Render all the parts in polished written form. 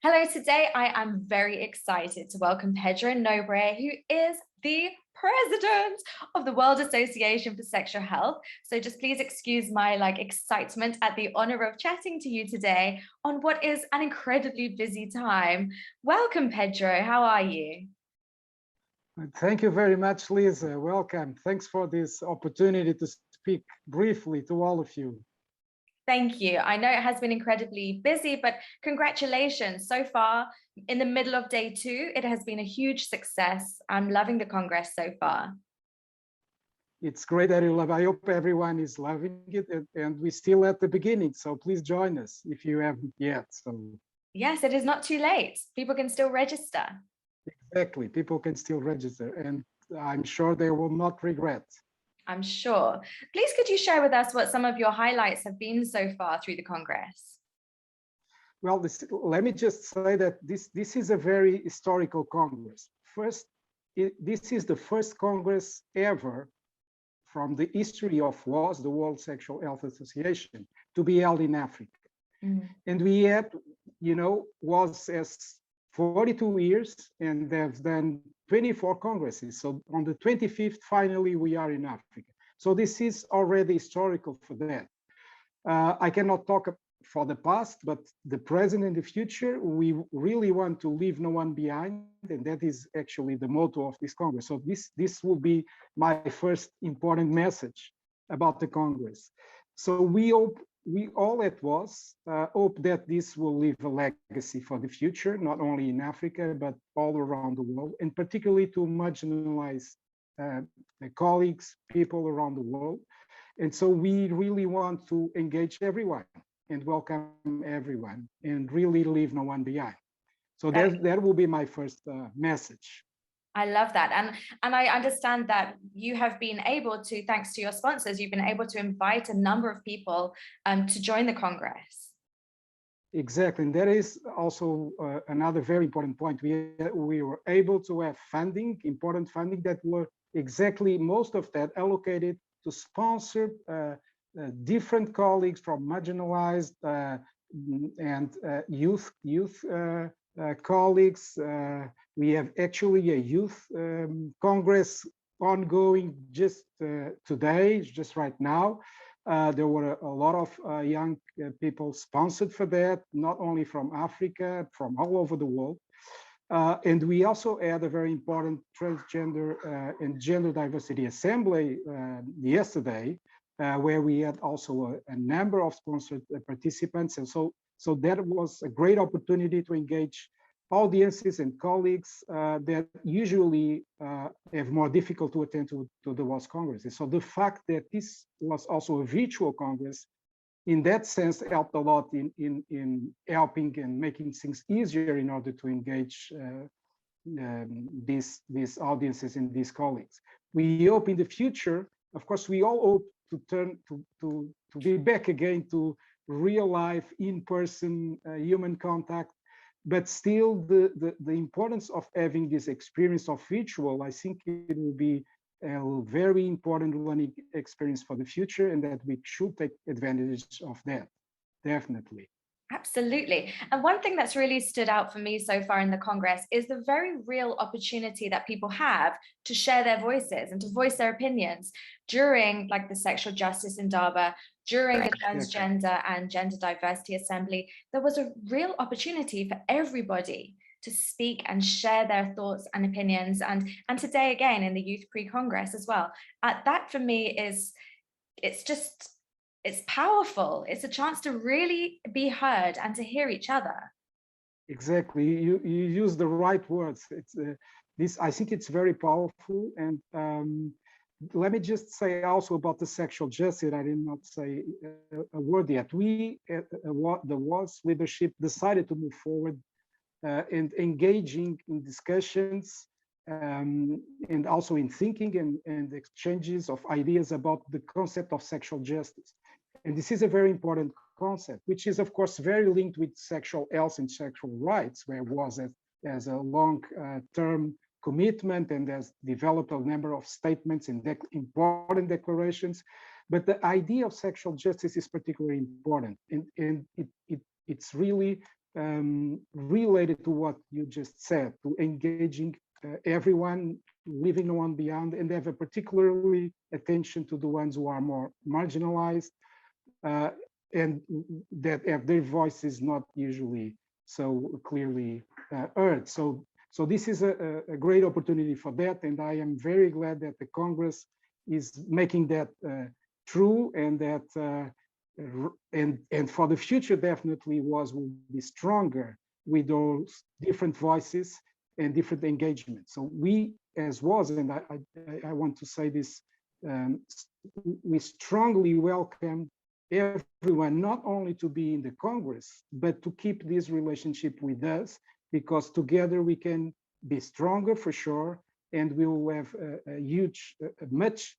Hello, today I am very excited to welcome Pedro Nobre, who is the president of the World Association for Sexual Health. So just please excuse my excitement at the honor of chatting to you today on what is an incredibly busy time. Welcome, Pedro. How are you? Thank you very much, Lisa. Welcome. Thanks for this opportunity to speak briefly to all of you. Thank you. I know it has been incredibly busy, but congratulations. So far, in the middle of day 2, it has been a huge success. I'm loving the Congress so far. It's great that you love. I hope everyone is loving it, and we're still at the beginning. So please join us if you haven't yet. So yes, it is not too late. People can still register. Exactly. People can still register, and I'm sure they will not regret. I'm sure. Please, could you share with us what some of your highlights have been so far through the Congress? Well, let me just say that this is a very historical Congress. First, this is the first Congress ever from the history of WAS, the World Sexual Health Association, to be held in Africa. And we had, WAS has 42 years and they've done 24 congresses. So on the 25th, finally, we are in Africa. So this is already historical for that. I cannot talk for the past, but the present and the future, we really want to leave no one behind. And that is actually the motto of this Congress. So this will be my first important message about the Congress. So we all at WAS hope that this will leave a legacy for the future, not only in Africa, but all around the world, and particularly to marginalized colleagues, people around the world. And so we really want to engage everyone and welcome everyone and really leave no one behind. So that will be my first message. I love that. And I understand that you have been able to, thanks to your sponsors, you've been able to invite a number of people to join the Congress. Exactly. And that is also another very important point. We were able to have funding, important funding that were exactly most of that allocated to sponsor different colleagues from marginalized and youth colleagues. We have actually a youth Congress ongoing just today, just right now. There were a lot of young people sponsored for that, not only from Africa, from all over the world. And we also had a very important transgender and gender diversity assembly yesterday, where we had also a number of sponsored participants. And so that was a great opportunity to engage audiences and colleagues that usually have more difficult to attend to the WAS Congresses. So the fact that this was also a virtual Congress, in that sense, helped a lot in helping and making things easier in order to engage these audiences and these colleagues. We hope in the future, of course, we all hope to turn to be back again to real life, in-person human contact. But still, the importance of having this experience of virtual, I think it will be a very important learning experience for the future, and that we should take advantage of that, definitely. Absolutely. And one thing that's really stood out for me so far in the Congress is the very real opportunity that people have to share their voices and to voice their opinions during the Sexual Justice Indaba, during the Transgender and Gender Diversity Assembly. There was a real opportunity for everybody to speak and share their thoughts and opinions. And today, again, in the Youth Pre-Congress as well. That for me is, it's powerful. It's a chance to really be heard and to hear each other. Exactly. You use the right words. It's I think it's very powerful. And let me just say also about the sexual justice. I did not say a word yet. We, the WAS leadership, decided to move forward and engaging in discussions and also in thinking and exchanges of ideas about the concept of sexual justice. And this is a very important concept, which is, of course, very linked with sexual health and sexual rights, where WAS has a long-term commitment and has developed a number of statements and important declarations. But the idea of sexual justice is particularly important. And it's really related to what you just said, to engaging everyone, leaving no one behind, and have a particularly attention to the ones who are more marginalized uh, and that have their voices not usually so clearly heard. So this is a great opportunity for that, and I am very glad that the Congress is making that true, and that and for the future definitely will be stronger with those different voices and different engagements. So we as WAS, and I want to say this, we strongly welcome everyone not only to be in the Congress, but to keep this relationship with us, because together we can be stronger for sure, and we will have a huge, a much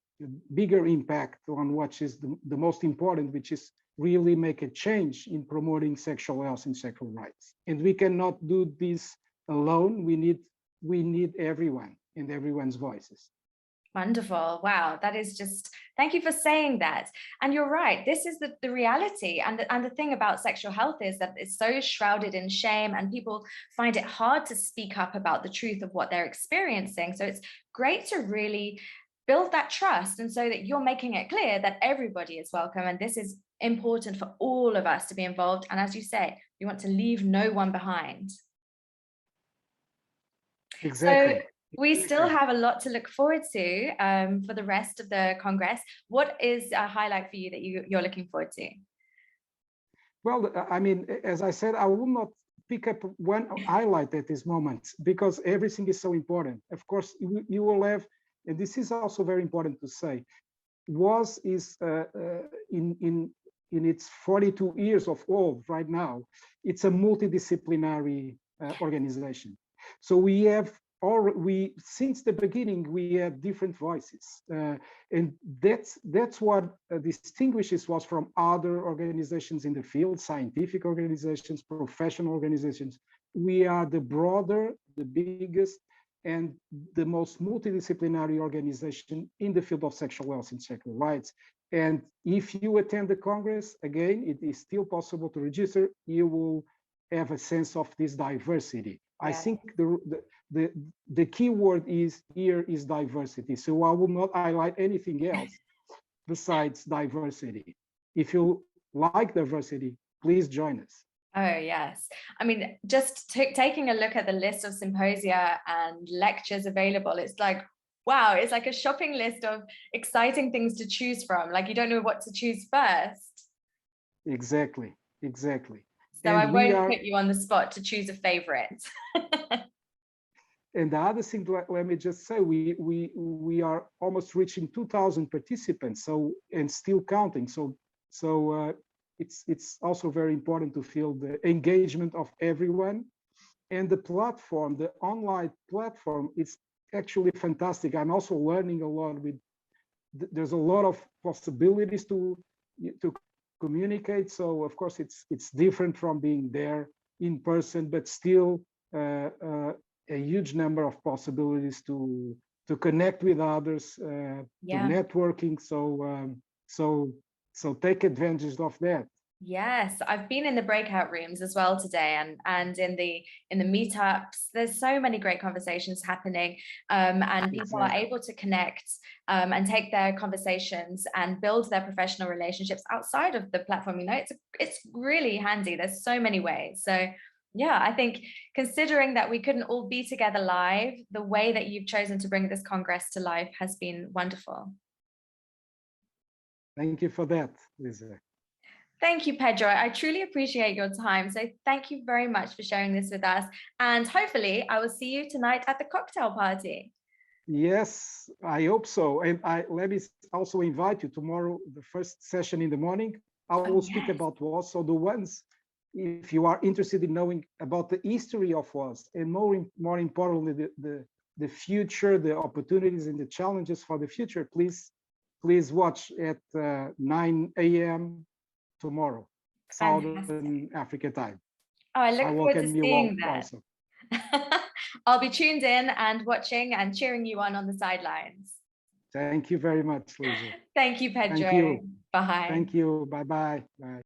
bigger impact on what is the most important, which is really make a change in promoting sexual health and sexual rights. And we cannot do this alone. We need everyone and everyone's voices. Wonderful. Wow. That is just, thank you for saying that. And you're right. This is the reality. And the thing about sexual health is that it's so shrouded in shame, and people find it hard to speak up about the truth of what they're experiencing. So it's great to really build that trust, and so that you're making it clear that everybody is welcome. And this is important for all of us to be involved. And as you say, you want to leave no one behind. Exactly. So we still have a lot to look forward to for the rest of the Congress. What is a highlight for you that you're looking forward to? Well, I mean, as I said, I will not pick up one highlight at this moment, because everything is so important. Of course, you will have, and this is also very important to say, WAS is in its 42 years of old right now. It's a multidisciplinary organization. So we have since the beginning we have different voices, and that's what distinguishes WAS from other organizations in the field, scientific organizations, professional organizations. We are the broader, the biggest, and the most multidisciplinary organization in the field of sexual health and sexual rights. And if you attend the Congress, again, it is still possible to register. You will have a sense of this diversity. Yeah. I think the key word here is diversity. So I will not highlight anything else besides diversity. If you like diversity, please join us. Oh, yes. I mean, just taking a look at the list of symposia and lectures available, it's like, wow, it's like a shopping list of exciting things to choose from. Like, you don't know what to choose first. Exactly, exactly. So and I won't put you on the spot to choose a favorite. And the other thing, let me just say, we are almost reaching 2,000 participants, so, and still counting. So it's also very important to feel the engagement of everyone. And the platform, the online platform, it's actually fantastic. I'm also learning a lot with, there's a lot of possibilities to communicate. So of course it's different from being there in person, but still a huge number of possibilities to connect with others, to networking. So take advantage of that. Yes, I've been in the breakout rooms as well today, and in the meetups. There's so many great conversations happening, and people are able to connect and take their conversations and build their professional relationships outside of the platform. You know, it's really handy. There's so many ways. So yeah, I think considering that we couldn't all be together live, the way that you've chosen to bring this Congress to life has been wonderful. Thank you for that, Lisa. Thank you, Pedro. I truly appreciate your time. So thank you very much for sharing this with us. And hopefully I will see you tonight at the cocktail party. Yes, I hope so. And let me also invite you tomorrow, the first session in the morning. I will speak about WAS. So the ones, if you are interested in knowing about the history of WAS, and more importantly, the future, the opportunities and the challenges for the future, please watch at 9 a.m. tomorrow, Southern Africa time. Oh, I look forward to seeing that. I'll be tuned in and watching and cheering you on the sidelines. Thank you very much, Lisa. Thank you, Pedro. Thank you. Bye. Thank you. Bye-bye. Bye.